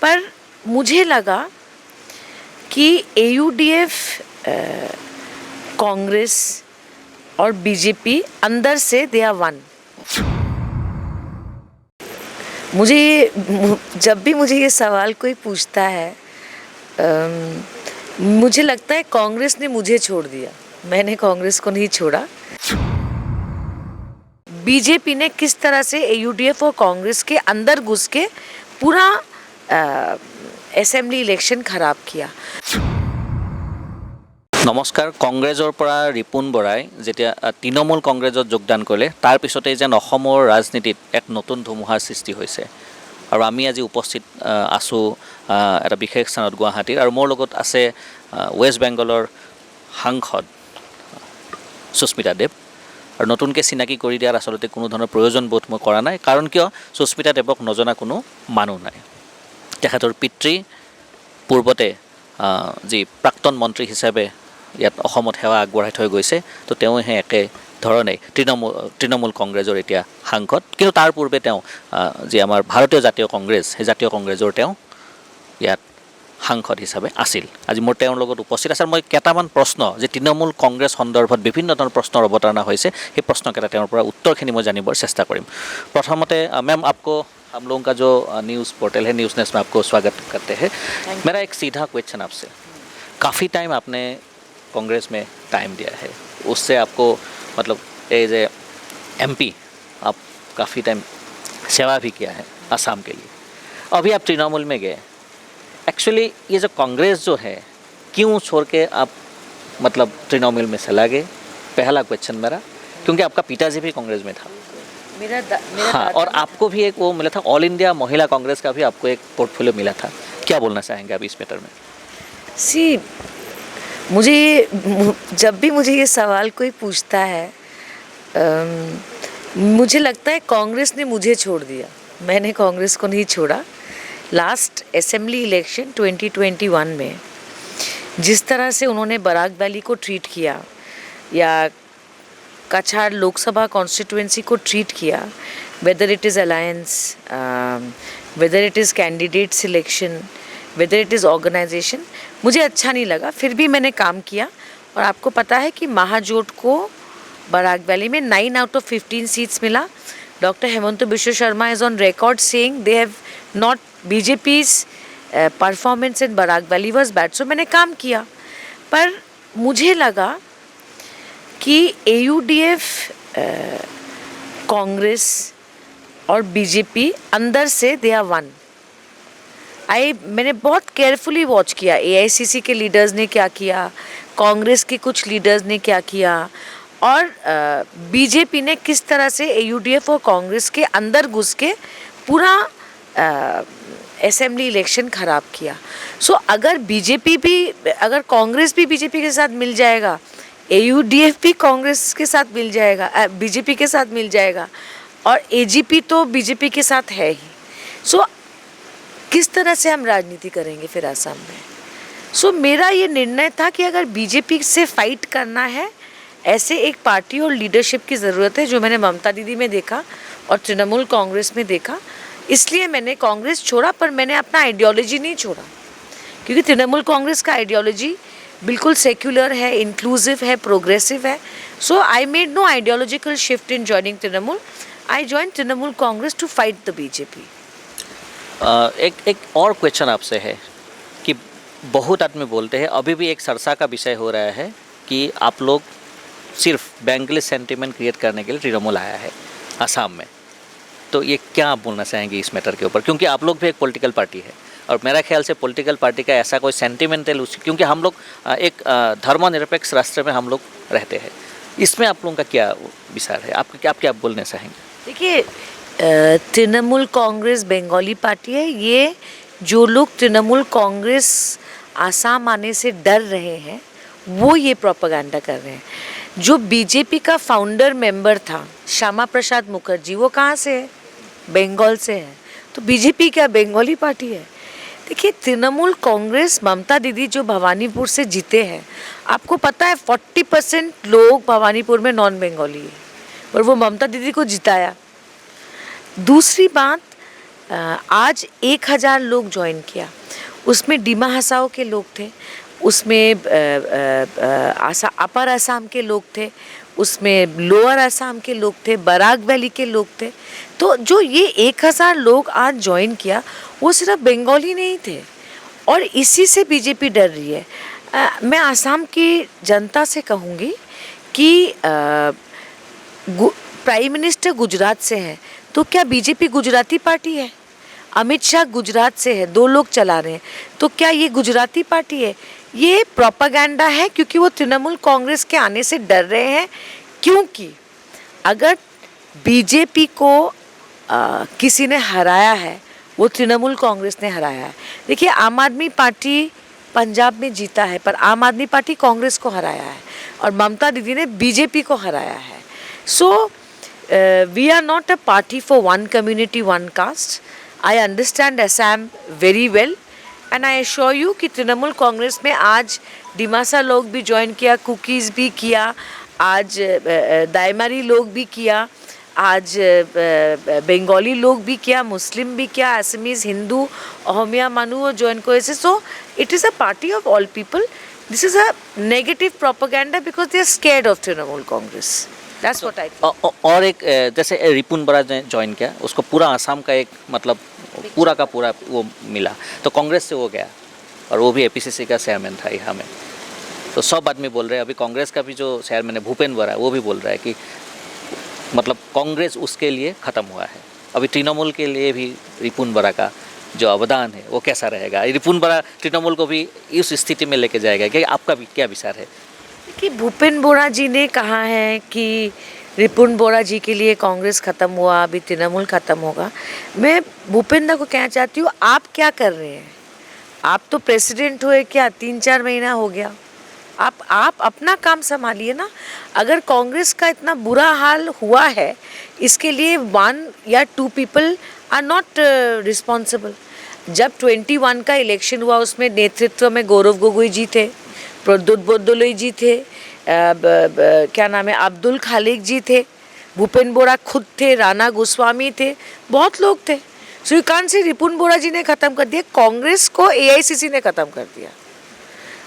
पर मुझे लगा कि AUDF, कांग्रेस और बीजेपी अंदर से दे आर वन। जब भी मुझे ये सवाल कोई पूछता है, मुझे लगता है कांग्रेस ने मुझे छोड़ दिया, मैंने कांग्रेस को नहीं छोड़ा। बीजेपी ने किस तरह से AUDF और कांग्रेस के अंदर घुस के पूरा असेंबली इलेक्शन खराब किया। नमस्कार। কংগ্ৰেছৰ পৰা ৰিপুণ বৰাই যেতিয়া তৃণমূল কংগ্ৰেছত যোগদান কৰিলে তাৰ পিছতেই যেন অসমৰ ৰাজনীতিত এক নতুন ধুমুহাৰ সৃষ্টি হৈছে আৰু আমি আজি উপস্থিত আছোঁ এটা বিশেষ স্থানত গুৱাহাটীৰ, আৰু মোৰ লগত আছে ৱেষ্ট বেংগলৰ সাংসদ সুস্মিতা দেৱ। আৰু নতুনকৈ চিনাকি কৰি দিয়াৰ আচলতে কোনো ধৰণৰ প্ৰয়োজন বোধ মই কৰা নাই, কাৰণ কিয় সুস্মিতা দেৱক নজনা কোনো মানুহ নাই। তেখেতৰ পিতৃ পূৰ্বতে যি প্ৰাক্তন মন্ত্ৰী হিচাপে ইয়াত অসমত সেৱা আগবঢ়াই থৈ গৈছে, তো তেওঁ সেই একে ধৰণে তৃণমূল কংগ্ৰেছৰ এতিয়া সাংসদ, কিন্তু তাৰ পূৰ্বে তেওঁ যি আমাৰ ভাৰতীয় জাতীয় কংগ্ৰেছ, সেই জাতীয় কংগ্ৰেছৰ তেওঁ ইয়াত সাংসদ হিচাপে আছিল। আজি মোৰ তেওঁৰ লগত উপস্থিত আছে। মই কেইটামান প্ৰশ্ন যে তৃণমূল কংগ্ৰেছ সন্দৰ্ভত বিভিন্ন ধৰণৰ প্ৰশ্নৰ অৱতাৰণা হৈছে, সেই প্ৰশ্নকেইটা তেওঁৰ পৰা উত্তৰখিনি মই জানিবৰ চেষ্টা কৰিম। প্ৰথমতে মেম, आपको हम लोगों का जो न्यूज़ पोर्टल है न्यूज़ नेस्ट में आपको स्वागत करते हैं। मेरा एक सीधा क्वेश्चन आपसे, काफ़ी टाइम आपने कांग्रेस में टाइम दिया है, उससे आपको मतलब एज ए MP आप काफ़ी टाइम सेवा भी किया है असम के लिए। अभी आप तृणमूल में गए, एक्चुअली ये जो कांग्रेस जो है क्यों छोड़ के आप मतलब तृणमूल में चला गए? पहला क्वेश्चन मेरा, क्योंकि आपका पिताजी भी कांग्रेस में था। हाँ, और आपको भी एक वो मिला था, ऑल इंडिया महिला कांग्रेस का भी आपको एक पोर्टफोलियो मिला था। क्या बोलना चाहेंगे आप इस मैटर में? जब भी मुझे ये सवाल कोई पूछता है, मुझे लगता है कांग्रेस ने मुझे छोड़ दिया, मैंने कांग्रेस को नहीं छोड़ा। लास्ट असेंबली इलेक्शन 2021 में जिस तरह से उन्होंने बराक वैली को ट्रीट किया या कछार लोकसभा कॉन्स्टिट्यूएंसी को ट्रीट किया, whether it is alliance, whether it is candidate selection, whether it is organisation, मुझे अच्छा नहीं लगा। फिर भी मैंने काम किया, और आपको पता है कि महाजोट को बराक वैली में 9 out of 15 सीट्स मिला। Doctor Himanta Biswa Sarma is on record saying they have not BJP's performance in Barak valley was bad. So मैंने काम किया, पर मुझे लगा कि AUDF, कांग्रेस और बीजेपी अंदर से दे आर वन। मैंने बहुत केयरफुली वॉच किया AICC के लीडर्स ने क्या किया, कांग्रेस के कुछ लीडर्स ने क्या किया, और बीजेपी ने किस तरह से AUDF और कांग्रेस के अंदर घुस के पूरा असेंबली इलेक्शन ख़राब किया। सो अगर कांग्रेस भी बीजेपी के साथ मिल जाएगा, AUDF भी कांग्रेस के साथ मिल जाएगा, बीजेपी के साथ मिल जाएगा, और AGP तो बीजेपी के साथ है ही। सो किस तरह से हम राजनीति करेंगे फिर असम में? सो मेरा ये निर्णय था कि अगर बीजेपी से फाइट करना है, ऐसे एक पार्टी और लीडरशिप की ज़रूरत है, जो मैंने ममता दीदी में देखा और तृणमूल कांग्रेस में देखा। इसलिए मैंने कांग्रेस छोड़ा, पर मैंने अपना आइडियोलॉजी नहीं छोड़ा, क्योंकि तृणमूल कांग्रेस का आइडियोलॉजी बिल्कुल सेक्युलर है, इंक्लूसिव है, प्रोग्रेसिव है। So I made no ideological shift in joining Trinamool. I join Trinamool Congress to fight the BJP। एक और क्वेश्चन आपसे है कि बहुत आदमी बोलते हैं, अभी भी एक चर्चा का विषय हो रहा है कि आप लोग सिर्फ बेंगली सेंटिमेंट क्रिएट करने के लिए तृणमूल आया है असम में, तो ये क्या आप बोलना चाहेंगे इस मैटर के ऊपर? क्योंकि आप लोग भी एक पॉलिटिकल पार्टी है, और मेरा ख्याल से पॉलिटिकल पार्टी का ऐसा कोई सेंटिमेंटल, क्योंकि हम लोग एक धर्मनिरपेक्ष राष्ट्र में हम लोग रहते हैं, इसमें आप लोगों का क्या विचार है? आप क्या बोलना चाहेंगे? देखिए, तृणमूल कांग्रेस बंगाली पार्टी है। ये जो लोग तृणमूल कांग्रेस आसाम आने से डर रहे हैं, वो ये प्रोपेगेंडा कर रहे हैं। जो बीजेपी का फाउंडर मेंबर था श्यामा प्रसाद मुखर्जी, वो कहाँ से है? बंगाल से है। तो बीजेपी क्या बंगाली पार्टी है? देखिए, तृणमूल कांग्रेस, ममता दीदी जो भवानीपुर से जीते हैं, आपको पता है 40% लोग भवानीपुर में नॉन बंगाली है, और वो ममता दीदी को जिताया। दूसरी बात, आज 1000 लोग ज्वाइन किया। उसमें डिमा हसाओ के लोग थे, उसमें अपर असम के लोग थे, उसमें लोअर असम के लोग थे, बराक वैली के लोग थे। तो जो ये 1000 लोग आज ज्वाइन किया वो सिर्फ बंगाली नहीं थे, और इसी से बीजेपी डर रही है। मैं आसाम की जनता से कहूँगी कि प्राइम मिनिस्टर गुजरात से हैं, तो क्या बीजेपी गुजराती पार्टी है? अमित शाह गुजरात से है, 2 लोग चला रहे हैं, तो क्या ये गुजराती पार्टी है? ये प्रोपागेंडा है, क्योंकि वो तृणमूल कांग्रेस के आने से डर रहे हैं। क्योंकि अगर बीजेपी को किसी ने हराया है, वो तृणमूल कांग्रेस ने हराया है। देखिए, आम आदमी पार्टी पंजाब में जीता है, पर आम आदमी पार्टी कांग्रेस को हराया है, और ममता दीदी ने बीजेपी को हराया है। So we are not a party for one community one caste. I understand Assam very well, and I assure you कि तृणमूल कांग्रेस में आज डिमासा लोग भी ज्वाइन किया, कुकीज़ भी किया, आज दाइमारी लोग भी किया, आज बंगाली लोग भी किया, मुस्लिम भी किया, असमीज़, हिंदू, अहोमिया मानू ज्वाइन करेছে। So it is a party of all people. This is a negative propaganda because they are scared of Trinamool Congress. That's what I think. और एक जैसे रिपुन बरा ने ज्वाइन किया, उसको पूरा आसाम का एक मतलब पूरा का पूरा वो मिला, तो कांग्रेस से वो गया, और वो भी एपीसीसी का चेयरमैन था यहाँ में। तो सब आदमी बोल रहे हैं, अभी कांग्रेस का भी जो चेयरमैन है भूपेन बरा, वो भी बोल रहा है कि मतलब कांग्रेस उसके लिए ख़त्म हुआ है। अभी तृणमूल के लिए भी रिपुन बरा का जो अवदान है वो कैसा रहेगा? रिपुन बरा तृणमूल को भी इस स्थिति में लेके जाएगा क्या? आपका भी क्या विचार है? कि भूपेन बोरा जी ने कहा है कि रिपुन बोरा जी के लिए कांग्रेस ख़त्म हुआ, अभी तृणमूल ख़त्म होगा। मैं भूपेंद्र को कहना चाहती हूँ, आप क्या कर रहे हैं? आप तो प्रेसिडेंट हुए क्या 3-4 महीना हो गया, आप अपना काम संभालिए ना। अगर कांग्रेस का इतना बुरा हाल हुआ है, इसके लिए 1 या 2 पीपल आर नॉट रिस्पॉन्सिबल। जब 21 का इलेक्शन हुआ, उसमें नेतृत्व में गौरव गोगोई जी थे, प्रद्युत बोरदोलोई जी थे, क्या नाम है, अब्दुल खालिक जी थे, भूपेन बोरा खुद थे, राणा गोस्वामी थे, बहुत लोग थे। So you can't say Ripun बोरा जी ने ख़त्म कर दिया, कांग्रेस को एआईसीसी ने ख़त्म कर दिया।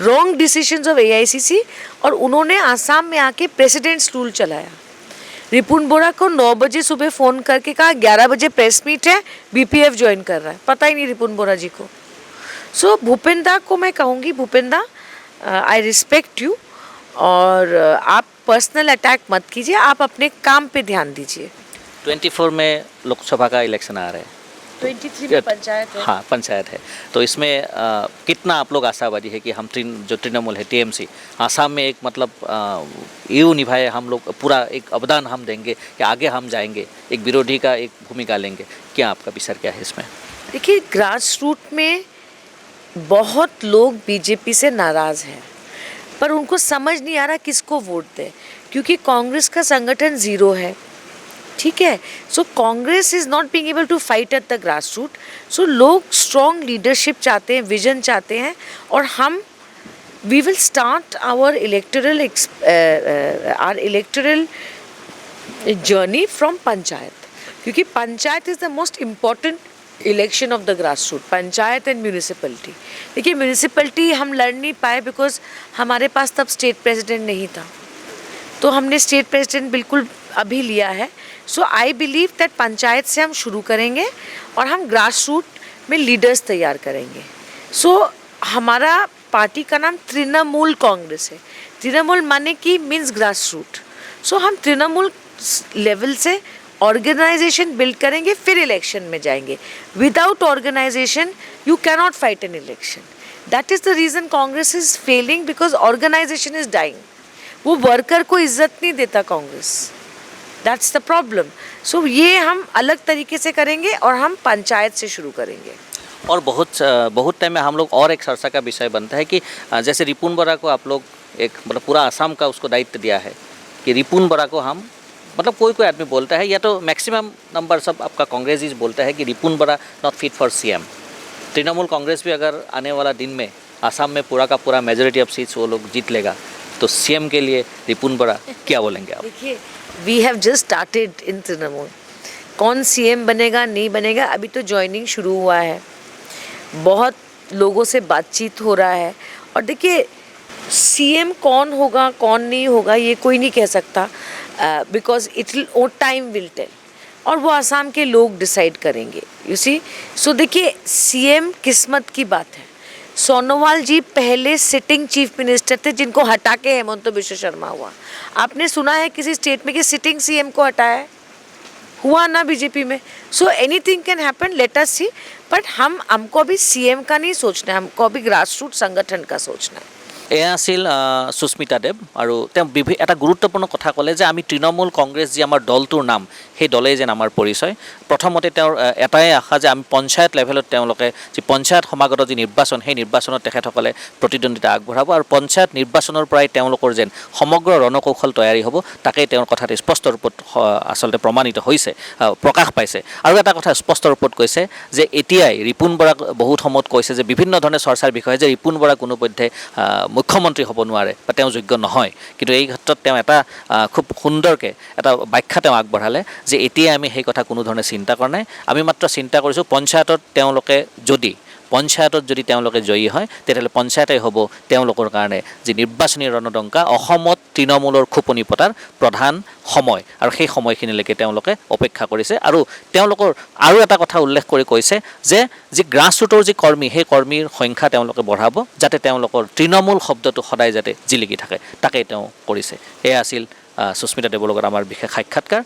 रॉन्ग डिसीजंस ऑफ एआईसीसी, और उन्होंने आसाम में आके प्रेसिडेंट स्टूल चलाया। रिपुन बोरा को 9 बजे सुबह फ़ोन करके कहा 11 बजे प्रेस मीट है, बीपीएफ ज्वाइन कर रहा है, पता ही नहीं रिपुन बोरा जी को। सो भूपेंद्र को मैं कहूँगी, भूपेंद्र आई रिस्पेक्ट यू, और आप पर्सनल अटैक मत कीजिए, आप अपने काम पे ध्यान दीजिए। 24 में लोकसभा का इलेक्शन आ रहा है, 23 में पंचायत है। हाँ पंचायत है, तो इसमें कितना आप लोग आशावादी है कि हम जो तृणमूल है टीएमसी आसाम में एक मतलब यूँ निभाए, हम लोग पूरा एक अवदान हम देंगे कि आगे हम जाएंगे, एक विरोधी का एक भूमिका लेंगे? क्या आपका विचार क्या है इसमें? देखिए, ग्रास रूट में बहुत लोग बीजेपी से नाराज़ हैं, पर उनको समझ नहीं आ रहा किसको वोट दें, क्योंकि कांग्रेस का संगठन ज़ीरो है। ठीक है, so Congress is not being able to fight at the grass root. So लोग स्ट्रॉन्ग लीडरशिप चाहते हैं, विजन चाहते हैं, और हम we will start our electoral journey from panchayat, क्योंकि panchayat is the most important election of the grass root, panchayat and municipality. देखिए, municipality हम लड़ नहीं पाए बिकॉज हमारे पास तब स्टेट प्रेसिडेंट नहीं था, तो हमने स्टेट प्रेसिडेंट बिल्कुल अभी लिया है। So I believe that panchayat से हम शुरू करेंगे और हम ग्रास रूट में लीडर्स तैयार करेंगे। सो हमारा पार्टी का नाम तृणमूल कांग्रेस है। तृणमूल माने कि मीन्स ग्रास रूट। सो हम तृणमूल लेवल से ऑर्गेनाइजेशन बिल्ड करेंगे, फिर इलेक्शन में जाएंगे। Without organisation you cannot fight an election. That is the reason Congress is failing, because organisation is dying. वो वर्कर को इज्जत नहीं देता Congress, that's the problem. So ये हम अलग तरीके से करेंगे और हम पंचायत से शुरू करेंगे। और बहुत टाइम में हम लोग और एक चर्चा का विषय बनता है कि जैसे रिपुन बोरा को आप लोग एक मतलब पूरा आसाम का उसको दायित्व दिया है कि रिपुन बोरा को हम मतलब कोई आदमी बोलता है, या तो मैक्सिमम नंबर सब आपका कांग्रेस ही बोलता है कि Ripun Bora not fit for CM. Trinamool Congress भी अगर आने वाला दिन में आसाम में पूरा का पूरा मेजोरिटी ऑफ सीट्स वो लोग जीत लेगा, तो सीएम के लिए रिपुन बोरा क्या बोलेंगे आप? देखिए, we have just started in Trinamool. कौन सीएम बनेगा नहीं बनेगा, अभी तो ज्वाइनिंग शुरू हुआ है, बहुत लोगों से बातचीत हो रहा है। और देखिए सीएम कौन होगा कौन नहीं होगा ये कोई नहीं कह सकता, बिकॉज टाइम विल टेल, और वो आसाम के लोग डिसाइड करेंगे, यू सी। सो देखिए सीएम किस्मत की बात है। सोनोवाल जी पहले सिटिंग चीफ मिनिस्टर थे जिनको हटा के हेमंत बिश्व शर्मा हुआ। आपने सुना है किसी स्टेट में कि सिटिंग सीएम को हटाया है? हुआ ना बीजेपी में। So anything can happen, let us see. But हमको अभी सीएम का नहीं सोचना है, हमको अभी ग्रासरूट संगठन का सोचना है। এয়া আছিল সুস্মিতা দেৱ আৰু তেওঁ এটা গুৰুত্বপূৰ্ণ কথা ক'লে যে আমি তৃণমূল কংগ্ৰেছ যি আমাৰ দলটোৰ নাম, সেই দলেই যেন আমাৰ পৰিচয়। প্ৰথমতে তেওঁৰ এটাই আশা যে আমি পঞ্চায়ত লেভেলত তেওঁলোকে যি পঞ্চায়ত সমাগত যি নিৰ্বাচন, সেই নিৰ্বাচনত তেখেতসকলে প্ৰতিদ্বন্দ্বিতা আগবঢ়াব আৰু পঞ্চায়ত নিৰ্বাচনৰ পৰাই তেওঁলোকৰ যেন সমগ্ৰ ৰণকৌশল তৈয়াৰী হ'ব, তাকেই তেওঁৰ কথাত স্পষ্ট ৰূপত আচলতে প্ৰমাণিত হৈছে, প্ৰকাশ পাইছে। আৰু এটা কথা স্পষ্ট ৰূপত কৈছে যে এতিয়াই ৰিপুণ বৰাক বহুত সময়ত কৈছে যে বিভিন্ন ধৰণে চৰ্চাৰ বিষয়ে যে ৰিপুণ বৰা কোনোপধ্যে মুখ্যমন্ত্ৰী হ'ব নোৱাৰে বা তেওঁ যোগ্য নহয়, কিন্তু এই ক্ষেত্ৰত তেওঁ এটা খুব সুন্দৰকৈ এটা ব্যাখ্যা তেওঁ আগবঢ়ালে যে এতিয়াই আমি সেই কথা কোনো ধৰণে চিন্তা কৰা নাই, আমি মাত্ৰ চিন্তা কৰিছোঁ পঞ্চায়তত যদি তেওঁলোকে জয়ী হয় তেতিয়াহ'লে পঞ্চায়তেই হ'ব তেওঁলোকৰ কাৰণে যি নিৰ্বাচনী ৰণদংকা, অসমত তৃণমূলৰ খোপনি পতাৰ প্ৰধান সময়, আৰু সেই সময়খিনিলৈকে তেওঁলোকে অপেক্ষা কৰিছে। আৰু তেওঁলোকৰ আৰু এটা কথা উল্লেখ কৰি কৈছে যে যি গ্ৰাছৰুটৰ যি কৰ্মী, সেই কৰ্মীৰ সংখ্যা তেওঁলোকে বঢ়াব যাতে তেওঁলোকৰ তৃণমূল শব্দটো সদায় যাতে জিলিকি থাকে, তাকেই তেওঁ কৰিছে। এয়া আছিল সুস্মিতা দেৱৰ লগত আমাৰ বিশেষ সাক্ষাৎকাৰ।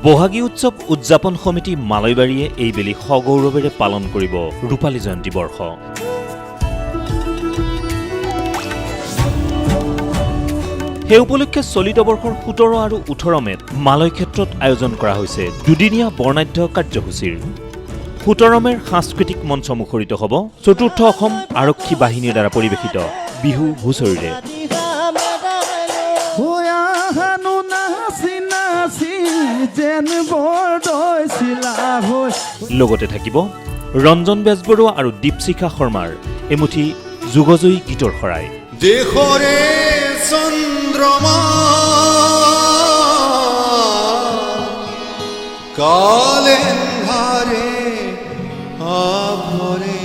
বহাগী উৎসৱ উদযাপন সমিতি মালৈবাৰীয়ে এইবেলি সগৌৰৱেৰে পালন কৰিব ৰূপালী জয়ন্তী বৰ্ষ। সেই উপলক্ষে চলিত বৰ্ষৰ 17 আৰু 18 মেত মালৈ ক্ষেত্ৰত আয়োজন কৰা হৈছে দুদিনীয়া বৰ্ণাঢ্য কাৰ্যসূচীৰ। 17 মেৰ সাংস্কৃতিক মঞ্চ মুখৰিত হ'ব চতুৰ্থ অসম আৰক্ষী বাহিনীৰ দ্বাৰা পৰিৱেশিত বিহু হুঁচৰিৰে। লগতে থাকিব ৰঞ্জন বেজবৰুৱা আৰু দীপশিখা শৰ্মাৰ এমুঠি যুগজয়ী গীতৰ শৰাই। দেশৰে চন্দ্ৰমা কালেন্ধাৰে আভৰে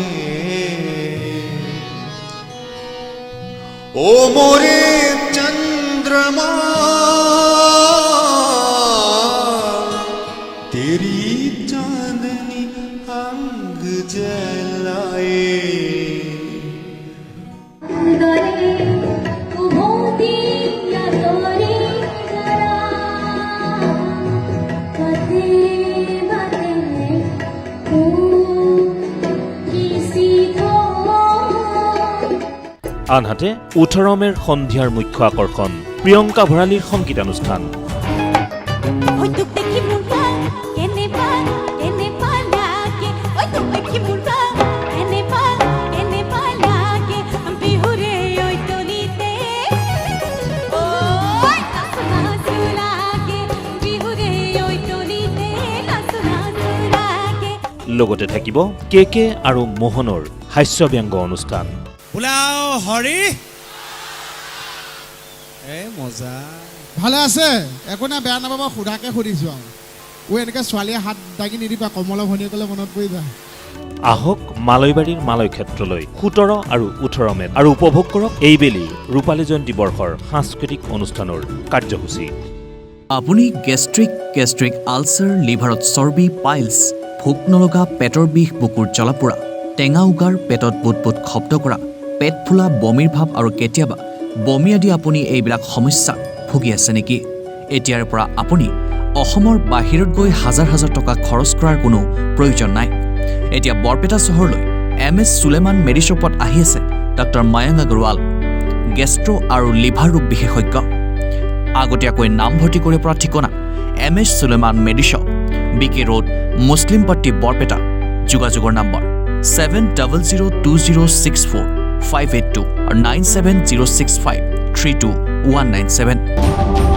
ও মোরে চন্দ্রমা तेरी चांदनी अंग जलाए আনহাতে 18 মেৰ সন্ধিয়াৰ মুখ্য আকৰ্ষণ প্ৰিয়ংকা ভৰালীৰ সংগীতানুষ্ঠান। লগতে থাকিব কে আৰু মোহনৰ হাস্যব্যংগ অনুষ্ঠান। ওলাও হৰি মজা ভালে আছে, একো নাই, বেয়া নাপাবা, সোধাকে সুধিছোঁ আৰু এনেকৈ ছোৱালীয়ে হাত দাঙি নিদিবা, কমলা ভনীয়েকলে মনত পৰি যায়। আহক মালৈবাৰীৰ মালৈ ক্ষেত্ৰলৈ 17 আৰু 18 মেত আৰু উপভোগ কৰক এইবেলি ৰূপালী জয়ন্তী বৰ্ষৰ সাংস্কৃতিক অনুষ্ঠানৰ কাৰ্যসূচী। আপুনি গেষ্ট্ৰিক আলচাৰ, লিভাৰত চৰ্বি, পাইলছ, ভোক নলগা, পেটৰ বিষ, বুকুৰ জ্বলাপোৰা, টেঙা উগাৰ, পেটত বুট শব্দ কৰা, পেট ফুলা, বমিৰ ভাৱ আৰু কেতিয়াবা বমি আদি আপুনি এইবিলাক সমস্যাত ভুগি আছে নেকি? এতিয়াৰ পৰা আপুনি অসমৰ বাহিৰত গৈ হাজাৰ হাজাৰ টকা খৰচ কৰাৰ কোনো প্ৰয়োজন নাই। এতিয়া বৰপেটা চহৰলৈ MS সুলেমান মেডিশ্বপত আহি আছে ডক্টৰ মায়াংক আগৰৱাল, গেষ্ট্ৰ আৰু লিভাৰ ৰোগ বিশেষজ্ঞ। আগতীয়াকৈ নামভৰ্তি কৰিব পৰা ঠিকনা MS Suleman Medishop, BK road, Muslimpatti, Barpeta. যোগাযোগৰ নম্বৰ 7002064582 আৰু 9706532197।